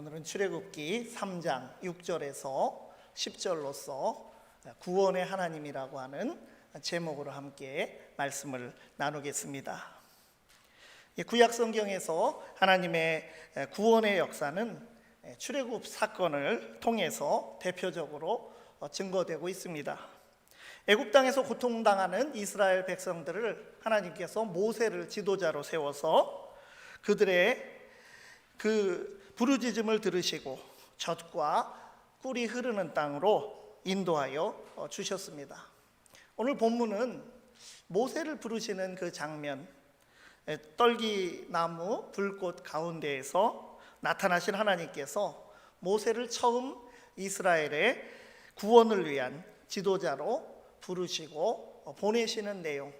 오늘은 출애굽기 3장 6절에서 10절로서 구원의 하나님이라고 하는 제목으로 함께 말씀을 나누겠습니다. 구약 성경에서 하나님의 구원의 역사는 출애굽 사건을 통해서 대표적으로 증거되고 있습니다. 애굽 땅에서 고통당하는 이스라엘 백성들을 하나님께서 모세를 지도자로 세워서 그들의 그 부르짖음을 들으시고 젖과 꿀이 흐르는 땅으로 인도하여 주셨습니다. 오늘 본문은 모세를 부르시는 그 장면, 떨기나무 불꽃 가운데에서 나타나신 하나님께서 모세를 처음 이스라엘의 구원을 위한 지도자로 부르시고 보내시는 내용,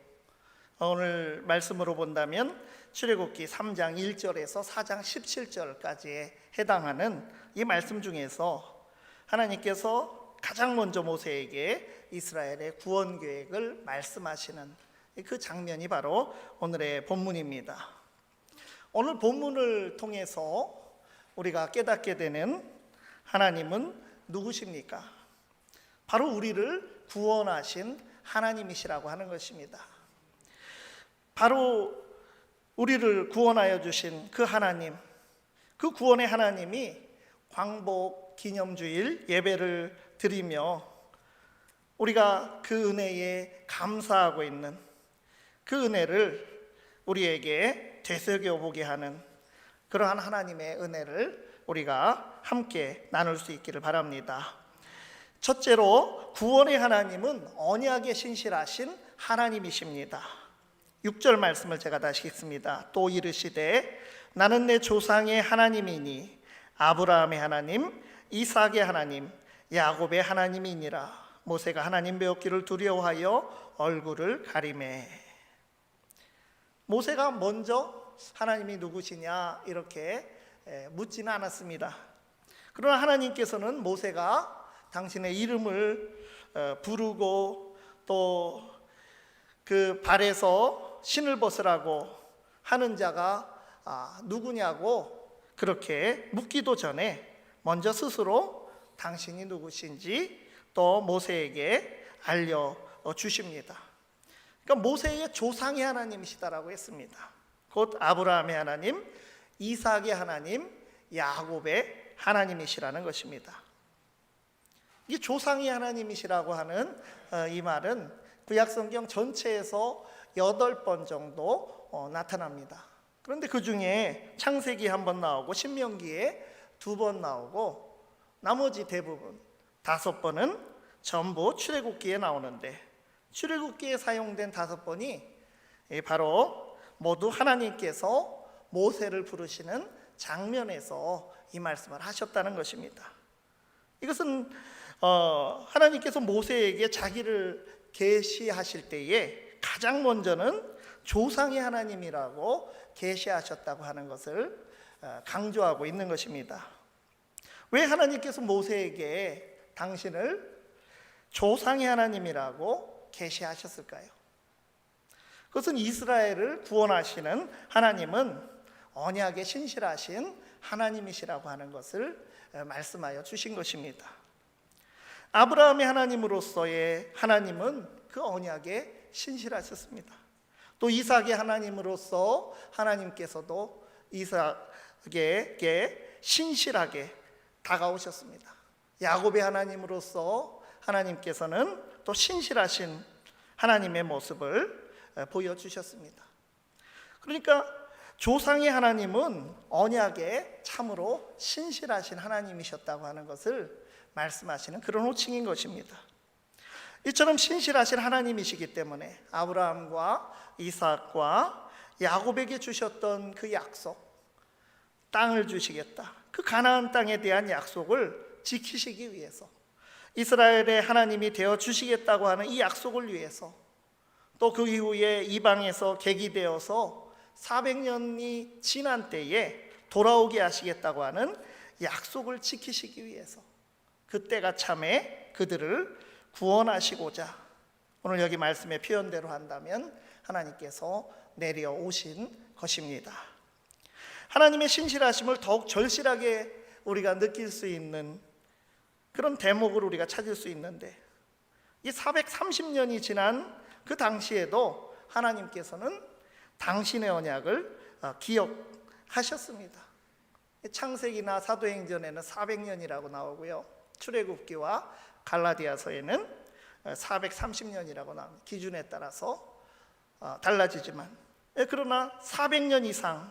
오늘 말씀으로 본다면 출애굽기 3장 1절에서 4장 17절까지에 해당하는 이 말씀 중에서 하나님께서 가장 먼저 모세에게 이스라엘의 구원 계획을 말씀하시는 그 장면이 바로 오늘의 본문입니다. 오늘 본문을 통해서 우리가 깨닫게 되는 하나님은 누구십니까? 바로 우리를 구원하신 하나님이시라고 하는 것입니다. 바로 우리를 구원하여 주신 그 하나님, 그 구원의 하나님이 광복 기념주일 예배를 드리며 우리가 그 은혜에 감사하고 있는 그 은혜를 우리에게 되새겨보게 하는 그러한 하나님의 은혜를 우리가 함께 나눌 수 있기를 바랍니다. 첫째로 구원의 하나님은 언약에 신실하신 하나님이십니다. 6절 말씀을 제가 다시 읽습니다. 또 이르시되 나는 내 조상의 하나님이니 아브라함의 하나님, 이삭의 하나님, 야곱의 하나님이니라. 모세가 하나님 배웠기를 두려워하여 얼굴을 가리매. 모세가 먼저 하나님이 누구시냐 이렇게 묻지는 않았습니다. 그러나 하나님께서는 모세가 당신의 이름을 부르고 또 그 발에서 신을 벗으라고 하는 자가 누구냐고 그렇게 묻기도 전에 먼저 스스로 당신이 누구신지 또 모세에게 알려주십니다. 그러니까 모세의 조상의 하나님이시다라고 했습니다. 곧 아브라함의 하나님, 이삭의 하나님, 야곱의 하나님이시라는 것입니다. 이 조상의 하나님이시라고 하는 이 말은 구약성경 전체에서 8번 정도 나타납니다. 그런데 그 중에 창세기 1번 나오고 신명기에 2번 나오고 나머지 대부분 5번은 전부 출애굽기에 나오는데 출애굽기에 사용된 5번이 바로 모두 하나님께서 모세를 부르시는 장면에서 이 말씀을 하셨다는 것입니다. 이것은 하나님께서 모세에게 자기를 계시하실 때에 가장 먼저는 조상의 하나님이라고 계시하셨다고 하는 것을 강조하고 있는 것입니다. 왜 하나님께서 모세에게 당신을 조상의 하나님이라고 계시하셨을까요? 그것은 이스라엘을 구원하시는 하나님은 언약에 신실하신 하나님이시라고 하는 것을 말씀하여 주신 것입니다. 아브라함의 하나님으로서의 하나님은 그 언약에 신실하셨습니다. 또 이삭의 하나님으로서 하나님께서도 이삭에게 신실하게 다가오셨습니다. 야곱의 하나님으로서 하나님께서는 또 신실하신 하나님의 모습을 보여주셨습니다. 그러니까 조상의 하나님은 언약에 참으로 신실하신 하나님이셨다고 하는 것을 말씀하시는 그런 호칭인 것입니다. 이처럼 신실하신 하나님이시기 때문에 아브라함과 이삭과 야곱에게 주셨던 그 약속, 땅을 주시겠다, 그 가나안 땅에 대한 약속을 지키시기 위해서, 이스라엘의 하나님이 되어 주시겠다고 하는 이 약속을 위해서, 또 그 이후에 이방에서 계기되어서 400년이 지난 때에 돌아오게 하시겠다고 하는 약속을 지키시기 위해서 그때가 참에 그들을 구원하시고자 오늘 여기 말씀의 표현대로 한다면 하나님께서 내려오신 것입니다. 하나님의 신실하심을 더욱 절실하게 우리가 느낄 수 있는 그런 대목을 우리가 찾을 수 있는데, 이 430년이 지난 그 당시에도 하나님께서는 당신의 언약을 기억하셨습니다. 창세기나 사도행전에는 400년이라고 나오고요, 출애굽기와 갈라디아서에는 430년이라고 나옵니다. 기준에 따라서 달라지지만, 그러나 400년 이상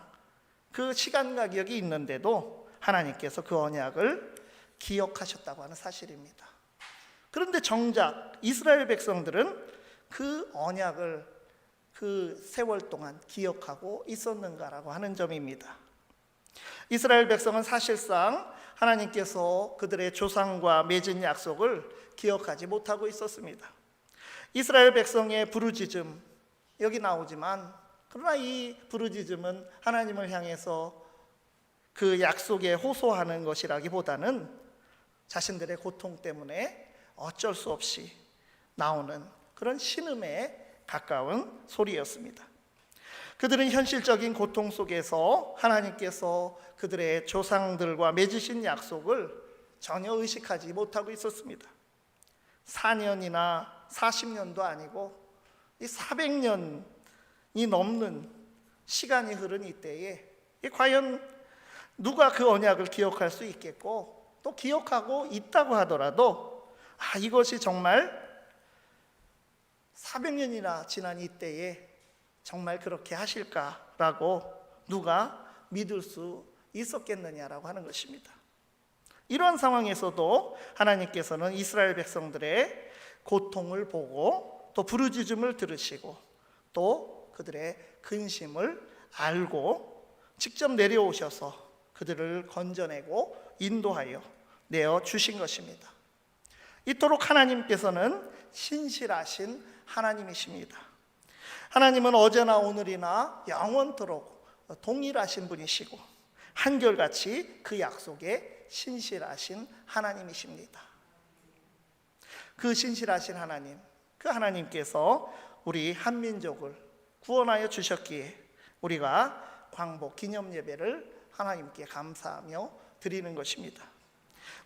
그 시간 가격이 있는데도 하나님께서 그 언약을 기억하셨다고 하는 사실입니다. 그런데 정작 이스라엘 백성들은 그 언약을 그 세월 동안 기억하고 있었는가라고 하는 점입니다. 이스라엘 백성은 사실상 하나님께서 그들의 조상과 맺은 약속을 기억하지 못하고 있었습니다. 이스라엘 백성의 부르짖음, 여기 나오지만, 그러나 이 부르짖음은 하나님을 향해서 그 약속에 호소하는 것이라기보다는 자신들의 고통 때문에 어쩔 수 없이 나오는 그런 신음에 가까운 소리였습니다. 그들은 현실적인 고통 속에서 하나님께서 그들의 조상들과 맺으신 약속을 전혀 의식하지 못하고 있었습니다. 4년이나 40년도 아니고 이 400년이 넘는 시간이 흐른 이때에 과연 누가 그 언약을 기억할 수 있겠고, 또 기억하고 있다고 하더라도 이것이 정말 400년이나 지난 이때에 정말 그렇게 하실까라고 누가 믿을 수 있었겠느냐라고 하는 것입니다. 이러한 상황에서도 하나님께서는 이스라엘 백성들의 고통을 보고 또 부르짖음을 들으시고 또 그들의 근심을 알고 직접 내려오셔서 그들을 건져내고 인도하여 내어 주신 것입니다. 이토록 하나님께서는 신실하신 하나님이십니다. 하나님은 어제나 오늘이나 영원토록 동일하신 분이시고 한결같이 그 약속에 신실하신 하나님이십니다. 그 신실하신 하나님, 그 하나님께서 우리 한민족을 구원하여 주셨기에 우리가 광복 기념 예배를 하나님께 감사하며 드리는 것입니다.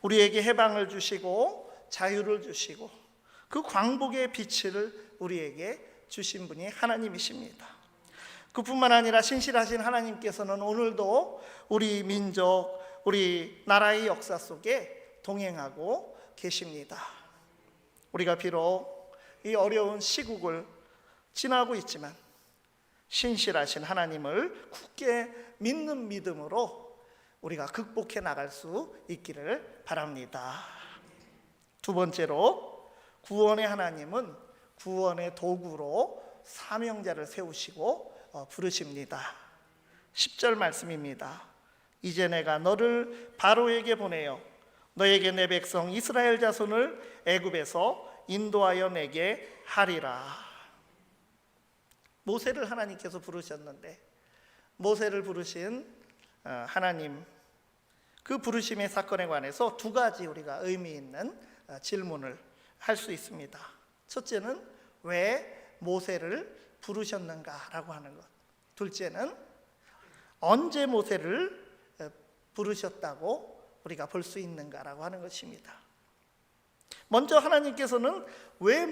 우리에게 해방을 주시고 자유를 주시고 그 광복의 빛을 우리에게 주신 분이 하나님이십니다. 그뿐만 아니라 신실하신 하나님께서는 오늘도 우리 민족, 우리 나라의 역사 속에 동행하고 계십니다. 우리가 비록 이 어려운 시국을 지나고 있지만 신실하신 하나님을 굳게 믿는 믿음으로 우리가 극복해 나갈 수 있기를 바랍니다. 두 번째로, 구원의 하나님은 구원의 도구로 사명자를 세우시고 부르십니다. 10절 말씀입니다. 이제 내가 너를 바로에게 보내어 너에게 내 백성 이스라엘 자손을 애굽에서 인도하여 내게 하리라. 모세를 하나님께서 부르셨는데, 모세를 부르신 하나님, 그 부르심의 사건에 관해서 두 가지 우리가 의미 있는 질문을 할 수 있습니다. 첫째는 왜 모세를 부르셨는가라고 하는 것. 둘째는 언제 모세를 부르셨다고 우리가 볼 수 있는가라고 하는 것입니다. 먼저 하나님께서는 왜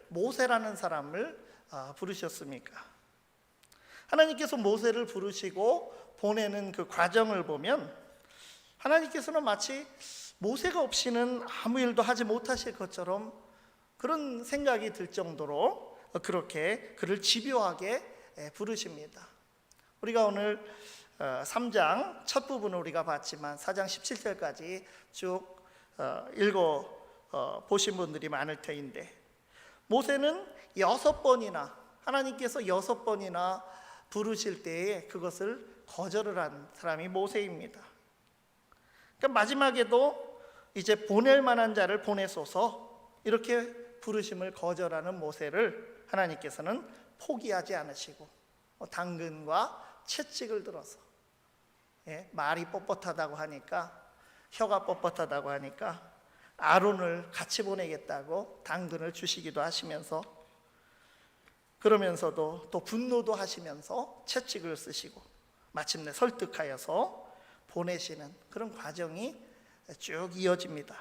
모세라는 사람을 부르셨습니까? 하나님께서 모세를 부르시고 보내는 그 과정을 보면 하나님께서는 마치 모세가 없이는 아무 일도 하지 못하실 것처럼 그런 생각이 들 정도로 그렇게 그를 집요하게 부르십니다. 우리가 오늘 3장 첫 부분을 우리가 봤지만 4장 17절까지 쭉 읽어 보신 분들이 많을 터인데, 모세는 6번이나 하나님께서 6번이나 부르실 때에 그것을 거절을 한 사람이 모세입니다. 그러니까 마지막에도 이제 보낼 만한 자를 보내소서 이렇게 부르심을 거절하는 모세를 하나님께서는 포기하지 않으시고 당근과 채찍을 들어서, 말이 뻣뻣하다고 하니까, 혀가 뻣뻣하다고 하니까 아론을 같이 보내겠다고 당근을 주시기도 하시면서, 그러면서도 또 분노도 하시면서 채찍을 쓰시고 마침내 설득하여서 보내시는 그런 과정이 쭉 이어집니다.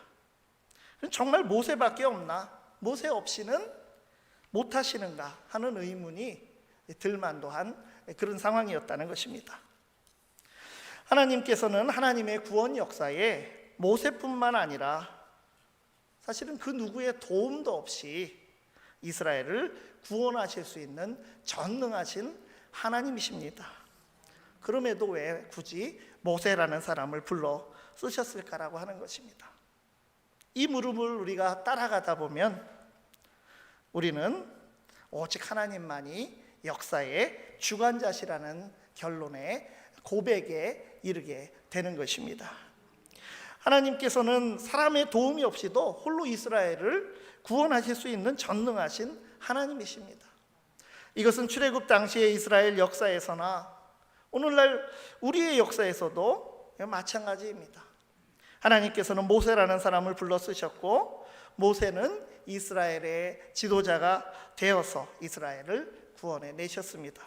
정말 모세밖에 없나? 모세 없이는 못하시는가 하는 의문이 들만도 한 그런 상황이었다는 것입니다. 하나님께서는 하나님의 구원 역사에 모세뿐만 아니라 사실은 그 누구의 도움도 없이 이스라엘을 구원하실 수 있는 전능하신 하나님이십니다. 그럼에도 왜 굳이 모세라는 사람을 불러 쓰셨을까라고 하는 것입니다. 이 물음을 우리가 따라가다 보면 우리는 오직 하나님만이 역사의 주관자시라는 결론에 고백에 이르게 되는 것입니다. 하나님께서는 사람의 도움이 없이도 홀로 이스라엘을 구원하실 수 있는 전능하신 하나님이십니다. 이것은 출애굽 당시의 이스라엘 역사에서나 오늘날 우리의 역사에서도 마찬가지입니다. 하나님께서는 모세라는 사람을 불러 쓰셨고 모세는 이스라엘의 지도자가 되어서 이스라엘을 구원해 내셨습니다.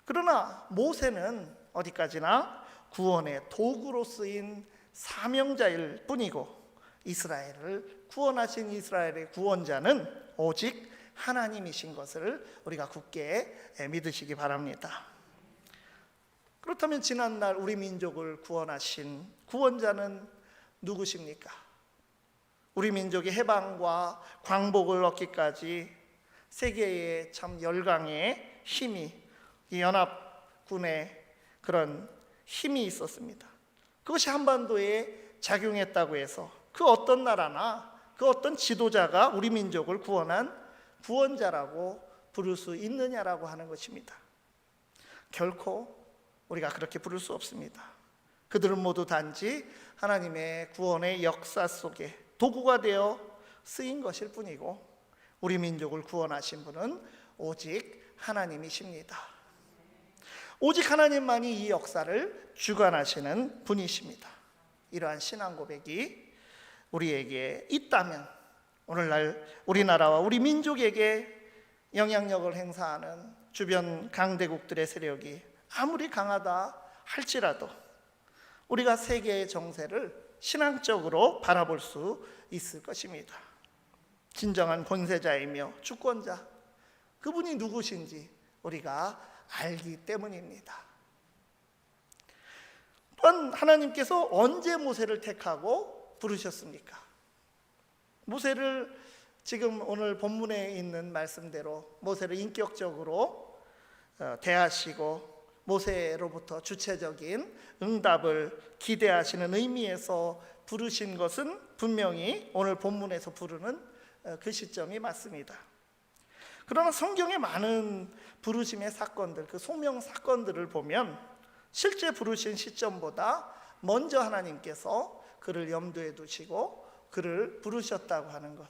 그러나 모세는 어디까지나 구원의 도구로 쓰인 사명자일 뿐이고 이스라엘을 구원하신 이스라엘의 구원자는 오직 하나님이신 것을 우리가 굳게 믿으시기 바랍니다. 그렇다면 지난날 우리 민족을 구원하신 구원자는 누구십니까? 우리 민족의 해방과 광복을 얻기까지 세계의 참 열강의 힘이 이 연합군의 그런 힘이 있었습니다. 그것이 한반도에 작용했다고 해서 그 어떤 나라나 그 어떤 지도자가 우리 민족을 구원한 구원자라고 부를 수 있느냐라고 하는 것입니다. 결코 우리가 그렇게 부를 수 없습니다. 그들은 모두 단지 하나님의 구원의 역사 속에 도구가 되어 쓰인 것일 뿐이고 우리 민족을 구원하신 분은 오직 하나님이십니다. 오직 하나님만이 이 역사를 주관하시는 분이십니다. 이러한 신앙 고백이 우리에게 있다면 오늘날 우리나라와 우리 민족에게 영향력을 행사하는 주변 강대국들의 세력이 아무리 강하다 할지라도 우리가 세계의 정세를 신앙적으로 바라볼 수 있을 것입니다. 진정한 권세자이며 주권자 그분이 누구신지 우리가 알기 때문입니다. 또한 하나님께서 언제 모세를 택하고 부르셨습니까? 모세를 지금 오늘 본문에 있는 말씀대로 모세를 인격적으로 대하시고 모세로부터 주체적인 응답을 기대하시는 의미에서 부르신 것은 분명히 오늘 본문에서 부르는 그 시점이 맞습니다. 그러나 성경의 많은 부르심의 사건들, 그 소명 사건들을 보면 실제 부르신 시점보다 먼저 하나님께서 그를 염두에 두시고 그를 부르셨다고 하는 것,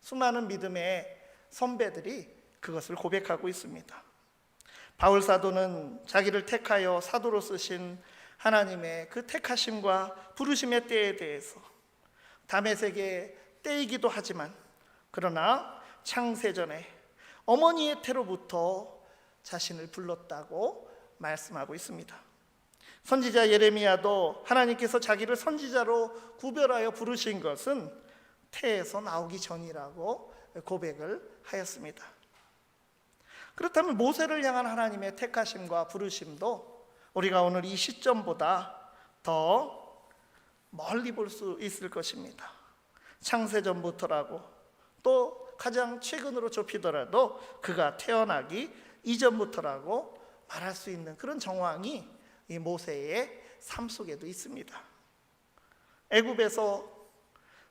수많은 믿음의 선배들이 그것을 고백하고 있습니다. 바울 사도는 자기를 택하여 사도로 쓰신 하나님의 그 택하심과 부르심의 때에 대해서 다메섹의 때이기도 하지만 그러나 창세전에 어머니의 태로부터 자신을 불렀다고 말씀하고 있습니다. 선지자 예레미야도 하나님께서 자기를 선지자로 구별하여 부르신 것은 태에서 나오기 전이라고 고백을 하였습니다. 그렇다면 모세를 향한 하나님의 택하심과 부르심도 우리가 오늘 이 시점보다 더 멀리 볼 수 있을 것입니다. 창세전부터라고 또 가장 최근으로 좁히더라도 그가 태어나기 이전부터라고 말할 수 있는 그런 정황이 이 모세의 삶 속에도 있습니다. 애굽에서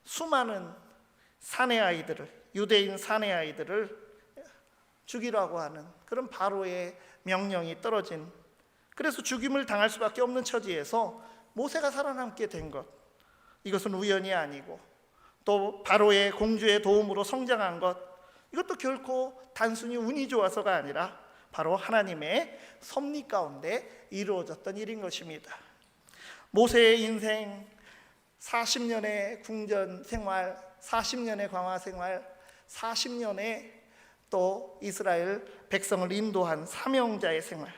수많은 사내 아이들을, 유대인 사내 아이들을 죽이라고 하는 그런 바로의 명령이 떨어진, 그래서 죽임을 당할 수밖에 없는 처지에서 모세가 살아남게 된 것, 이것은 우연이 아니고 또 바로의 공주의 도움으로 성장한 것, 이것도 결코 단순히 운이 좋아서가 아니라 바로 하나님의 섭리 가운데 이루어졌던 일인 것입니다. 모세의 인생 40년의 궁전 생활, 40년의 광야 생활, 40년의 또 이스라엘 백성을 인도한 사명자의 생활,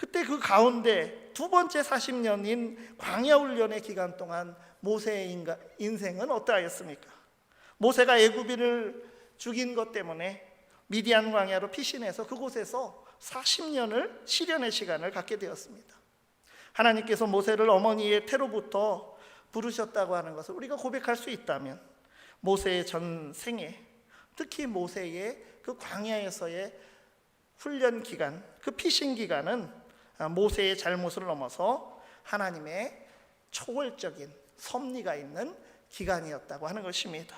그때 그 가운데 두 번째 40년인 광야 훈련의 기간 동안 모세의 인생은 어떠하였습니까? 모세가 애굽인을 죽인 것 때문에 미디안 광야로 피신해서 그곳에서 40년을 시련의 시간을 갖게 되었습니다. 하나님께서 모세를 어머니의 태로부터 부르셨다고 하는 것을 우리가 고백할 수 있다면, 모세의 전생에, 특히 모세의 그 광야에서의 훈련 기간, 그 피신 기간은 모세의 잘못을 넘어서 하나님의 초월적인 섭리가 있는 기간이었다고 하는 것입니다.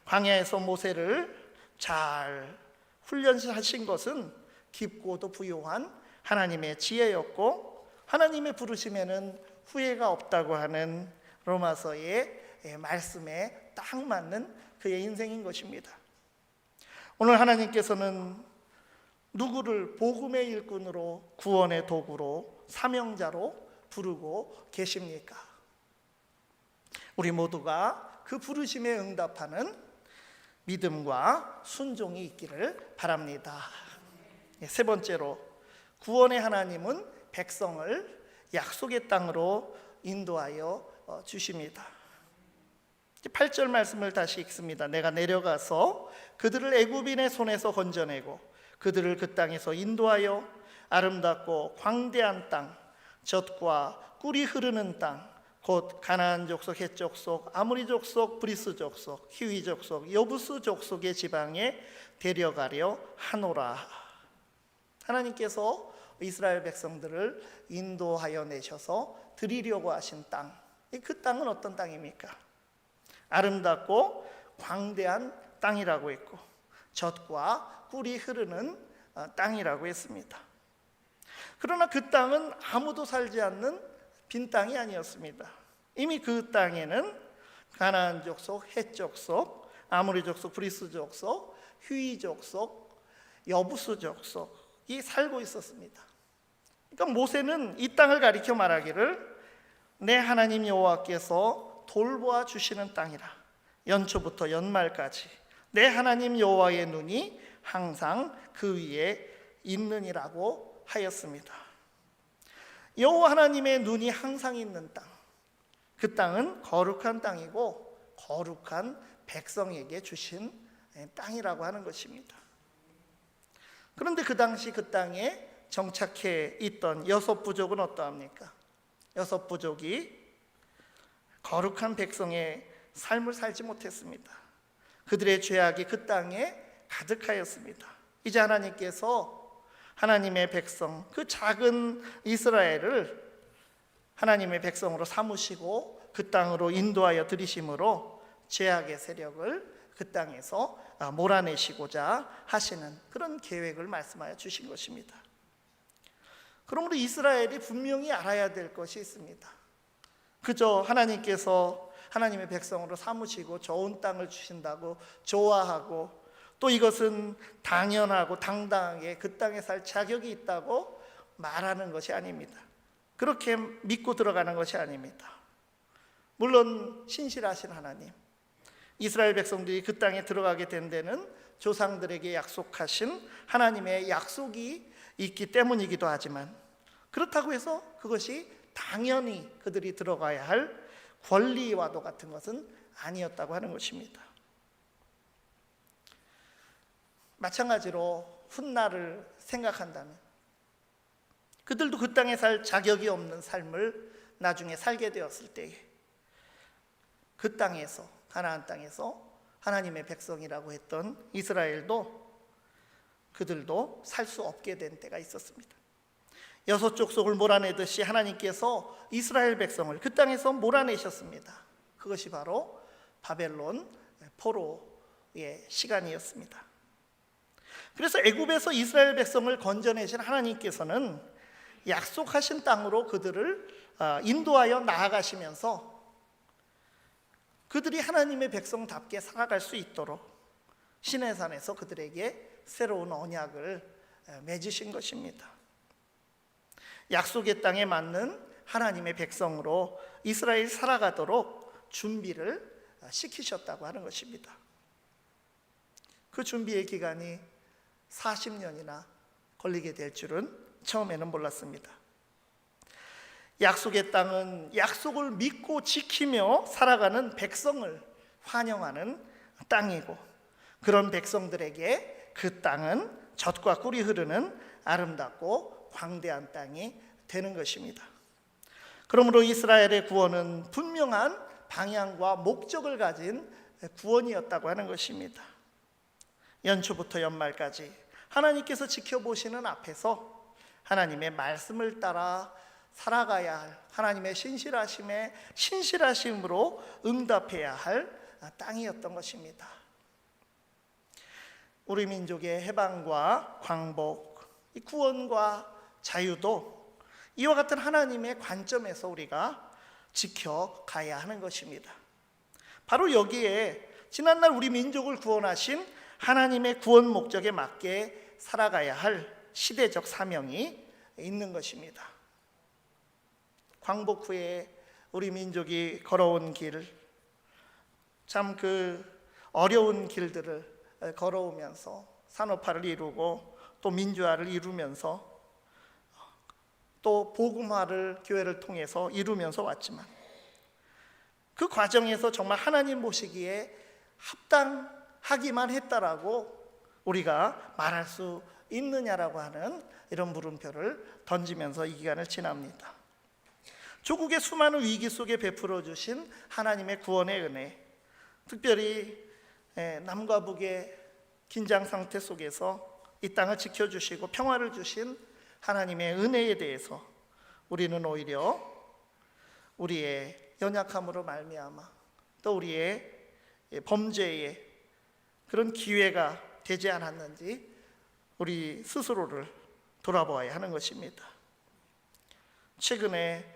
광야에서 모세를 잘 훈련하신 것은 깊고도 부요한 하나님의 지혜였고, 하나님의 부르심에는 후회가 없다고 하는 로마서의 말씀에 딱 맞는 그의 인생인 것입니다. 오늘 하나님께서는 누구를 복음의 일꾼으로, 구원의 도구로, 사명자로 부르고 계십니까? 우리 모두가 그 부르심에 응답하는 믿음과 순종이 있기를 바랍니다. 세 번째로, 구원의 하나님은 백성을 약속의 땅으로 인도하여 주십니다. 8절 말씀을 다시 읽습니다. 내가 내려가서 그들을 애굽인의 손에서 건져내고 그들을 그 땅에서 인도하여 아름답고 광대한 땅, 젖과 꿀이 흐르는 땅, 곧 가나안 족속, 헷 족속, 아모리 족속, 브리스 족속, 히위 족속, 여부스 족속의 지방에 데려가려 하노라. 하나님께서 이스라엘 백성들을 인도하여 내셔서 드리려고 하신 땅, 그 땅은 어떤 땅입니까? 아름답고 광대한 땅이라고 했고, 젖과 꿀이 흐르는 땅이라고 했습니다. 그러나 그 땅은 아무도 살지 않는 빈 땅이 아니었습니다. 이미 그 땅에는 가나안 족속, 헷 족속, 아모리 족속, 브리스 족속, 히위 족속, 여부스 족속이 살고 있었습니다. 그러니까 모세는 이 땅을 가리켜 말하기를 내 하나님 여호와께서 돌보아 주시는 땅이라, 연초부터 연말까지 내 하나님 여호와의 눈이 항상 그 위에 있느니라고 하였습니다. 여호와 하나님의 눈이 항상 있는 땅, 그 땅은 거룩한 땅이고 거룩한 백성에게 주신 땅이라고 하는 것입니다. 그런데 그 당시 그 땅에 정착해 있던 여섯 부족은 어떠합니까? 여섯 부족이 거룩한 백성의 삶을 살지 못했습니다. 그들의 죄악이 그 땅에 가득하였습니다. 이제 하나님께서 하나님의 백성, 그 작은 이스라엘을 하나님의 백성으로 삼으시고 그 땅으로 인도하여 들이심으로 죄악의 세력을 그 땅에서 몰아내시고자 하시는 그런 계획을 말씀하여 주신 것입니다. 그러므로 이스라엘이 분명히 알아야 될 것이 있습니다. 그저 하나님께서 하나님의 백성으로 삼으시고 좋은 땅을 주신다고 좋아하고, 또 이것은 당연하고 당당하게 그 땅에 살 자격이 있다고 말하는 것이 아닙니다. 그렇게 믿고 들어가는 것이 아닙니다. 물론 신실하신 하나님, 이스라엘 백성들이 그 땅에 들어가게 된 데는 조상들에게 약속하신 하나님의 약속이 있기 때문이기도 하지만, 그렇다고 해서 그것이 당연히 그들이 들어가야 할 권리와도 같은 것은 아니었다고 하는 것입니다. 마찬가지로 훗날을 생각한다면 그들도 그 땅에 살 자격이 없는 삶을 나중에 살게 되었을 때에 그 땅에서, 가나안 땅에서 하나님의 백성이라고 했던 이스라엘도, 그들도 살 수 없게 된 때가 있었습니다. 여섯 족속을 몰아내듯이 하나님께서 이스라엘 백성을 그 땅에서 몰아내셨습니다. 그것이 바로 바벨론 포로의 시간이었습니다. 그래서 애굽에서 이스라엘 백성을 건져내신 하나님께서는 약속하신 땅으로 그들을 인도하여 나아가시면서 그들이 하나님의 백성답게 살아갈 수 있도록 시내산에서 그들에게 새로운 언약을 맺으신 것입니다. 약속의 땅에 맞는 하나님의 백성으로 이스라엘이 살아가도록 준비를 시키셨다고 하는 것입니다. 그 준비의 기간이 40년이나 걸리게 될 줄은 처음에는 몰랐습니다. 약속의 땅은 약속을 믿고 지키며 살아가는 백성을 환영하는 땅이고, 그런 백성들에게 그 땅은 젖과 꿀이 흐르는 아름답고 광대한 땅이 되는 것입니다. 그러므로 이스라엘의 구원은 분명한 방향과 목적을 가진 구원이었다고 하는 것입니다. 연초부터 연말까지 하나님께서 지켜보시는 앞에서 하나님의 말씀을 따라 살아가야 할, 하나님의 신실하심으로 응답해야 할 땅이었던 것입니다. 우리 민족의 해방과 광복, 이 구원과 자유도 이와 같은 하나님의 관점에서 우리가 지켜가야 하는 것입니다. 바로 여기에 지난날 우리 민족을 구원하신 하나님의 구원 목적에 맞게 살아가야 할 시대적 사명이 있는 것입니다. 광복 후에 우리 민족이 걸어온 길, 참 그 어려운 길들을 걸어오면서 산업화를 이루고 또 민주화를 이루면서 또 복음화를 교회를 통해서 이루면서 왔지만, 그 과정에서 정말 하나님 보시기에 합당하기만 했다라고 우리가 말할 수 있느냐라고 하는 이런 물음표를 던지면서 이 기간을 지납니다. 조국의 수많은 위기 속에 베풀어 주신 하나님의 구원의 은혜, 특별히 남과 북의 긴장 상태 속에서 이 땅을 지켜주시고 평화를 주신 하나님의 은혜에 대해서 우리는 오히려 우리의 연약함으로 말미암아 또 우리의 범죄의 그런 기회가 되지 않았는지 우리 스스로를 돌아보아야 하는 것입니다. 최근에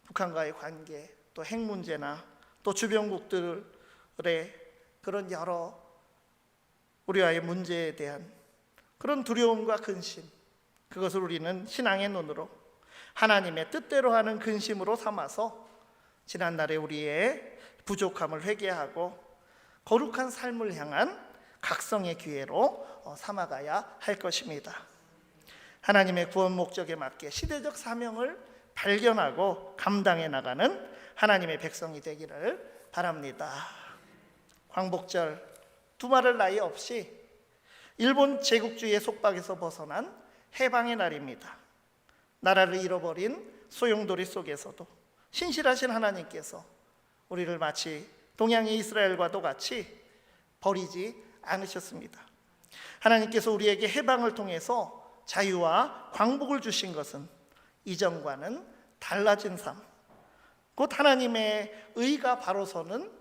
북한과의 관계, 또 핵 문제나 또 주변국들의 그런 여러 우리와의 문제에 대한 그런 두려움과 근심, 그것을 우리는 신앙의 눈으로 하나님의 뜻대로 하는 근심으로 삼아서 지난날의 우리의 부족함을 회개하고 거룩한 삶을 향한 각성의 기회로 삼아가야 할 것입니다. 하나님의 구원 목적에 맞게 시대적 사명을 발견하고 감당해 나가는 하나님의 백성이 되기를 바랍니다. 광복절, 두말할 나위 없이 일본 제국주의의 속박에서 벗어난 해방의 날입니다. 나라를 잃어버린 소용돌이 속에서도 신실하신 하나님께서 우리를 마치 동양의 이스라엘과도 같이 버리지 않으셨습니다. 하나님께서 우리에게 해방을 통해서 자유와 광복을 주신 것은 이전과는 달라진 삶, 곧 하나님의 의가 바로 서는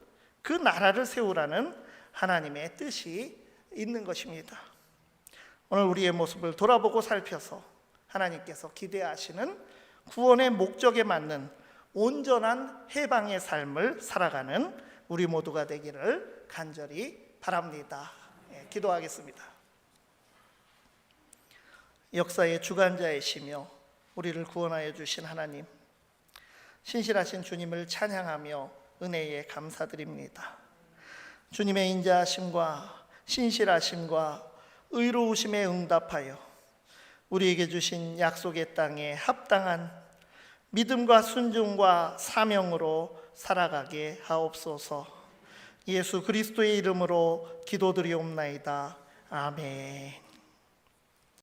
그 나라를 세우라는 하나님의 뜻이 있는 것입니다. 오늘 우리의 모습을 돌아보고 살펴서 하나님께서 기대하시는 구원의 목적에 맞는 온전한 해방의 삶을 살아가는 우리 모두가 되기를 간절히 바랍니다. 기도하겠습니다. 역사의 주관자이시며 우리를 구원하여 주신 하나님, 신실하신 주님을 찬양하며 은혜에 감사드립니다. 주님의 인자하심과 신실하심과 의로우심에 응답하여 우리에게 주신 약속의 땅에 합당한 믿음과 순종과 사명으로 살아가게 하옵소서. 예수 그리스도의 이름으로 기도드리옵나이다. 아멘.